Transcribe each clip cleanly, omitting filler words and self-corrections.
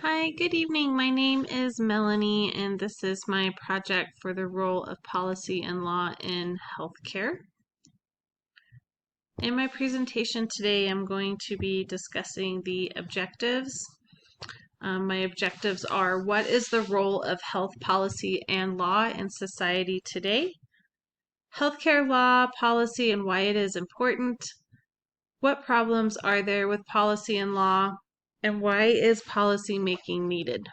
Hi, good evening. My name is Melanie, and this is my project for the role of policy and law in healthcare. In my presentation today, I'm going to be discussing the objectives. My objectives are: what is the role of health policy and law in society today? Healthcare law, policy, and why it is important. What problems are there with policy and law? And why is policy making needed?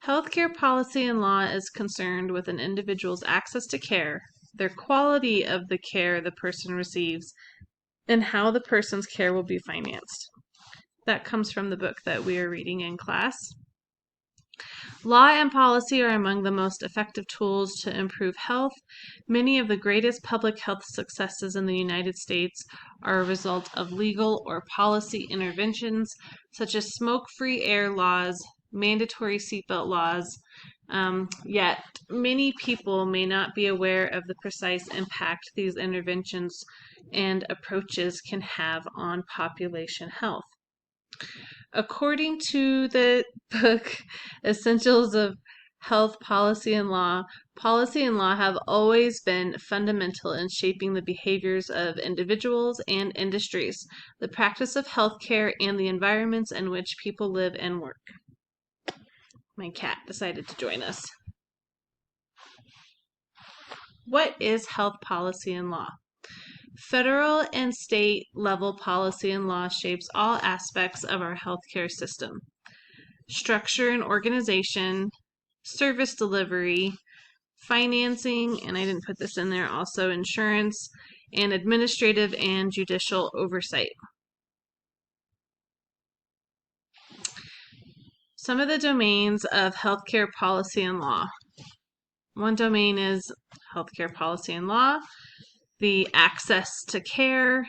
Healthcare policy and law is concerned with an individual's access to care, their quality of the care the person receives, and how the person's care will be financed. That comes from the book that we are reading in class. Law and policy are among the most effective tools to improve health. Many of the greatest public health successes in the United States are a result of legal or policy interventions, such as smoke-free air laws, mandatory seatbelt laws. Yet, many people may not be aware of the precise impact these interventions and approaches can have on population health. According to the book Essentials of Health Policy and Law have always been fundamental in shaping the behaviors of individuals and industries, the practice of healthcare, and the environments in which people live and work. My cat decided to join us. What is health policy and law? Federal and state level policy and law shapes all aspects of our healthcare system. Structure and organization, service delivery, financing, and I didn't put this in there, also insurance, and administrative and judicial oversight. Some of the domains of healthcare policy and law. One domain is healthcare policy and law, the access to care,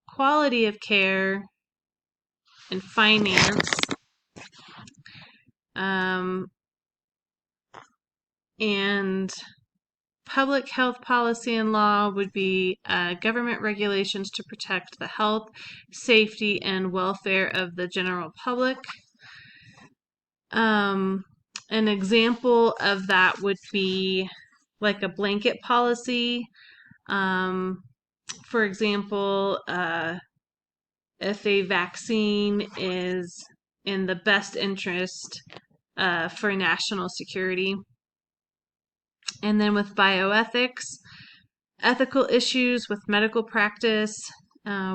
quality of care, and finance. And public health policy and law would be government regulations to protect the health, safety, and welfare of the general public. An example of that would be like a blanket policy. For example, if a vaccine is in the best interest for national security. And then with bioethics, ethical issues with medical practice,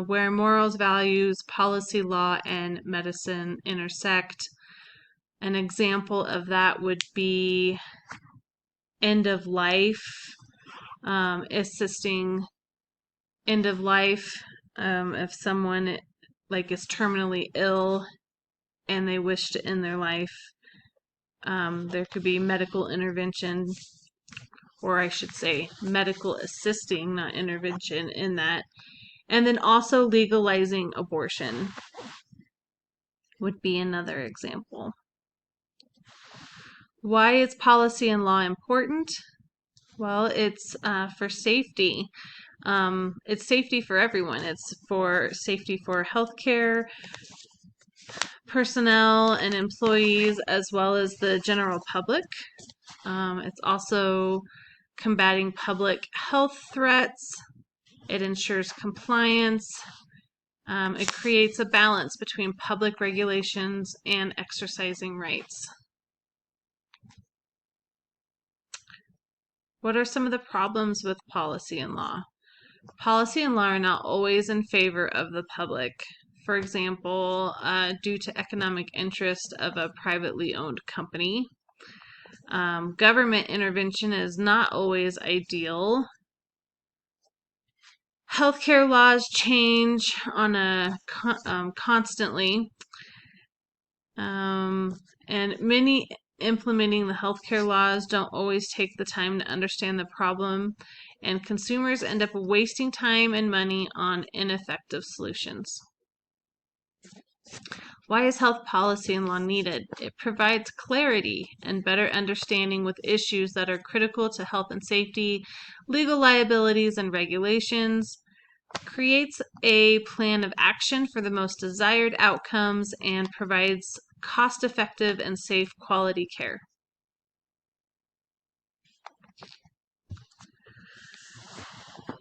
where morals, values, policy, law, and medicine intersect. An example of that would be end of life, assisting end of life. If someone is terminally ill and they wish to end their life, there could be medical intervention, or I should say medical assisting, not intervention, in that. And then also legalizing abortion would be another example. Why is policy and law important? Well, it's for safety. It's safety for everyone. It's for safety for healthcare personnel and employees, as well as the general public. It's also combating public health threats. It ensures compliance. It creates a balance between public regulations and exercising rights. What are some of the problems with policy and law? Policy and law are not always in favor of the public. For example, due to economic interest of a privately owned company. Government intervention is not always ideal. Healthcare laws change on a constantly, and many implementing the healthcare laws don't always take the time to understand the problem, and consumers end up wasting time and money on ineffective solutions. Why is health policy and law needed? It provides clarity and better understanding with issues that are critical to health and safety, legal liabilities and regulations. creates a plan of action for the most desired outcomes, and provides cost-effective and safe quality care.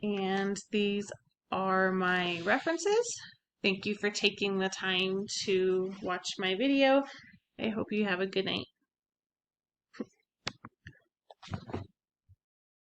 And these are my references. Thank you for taking the time to watch my video. I hope you have a good night.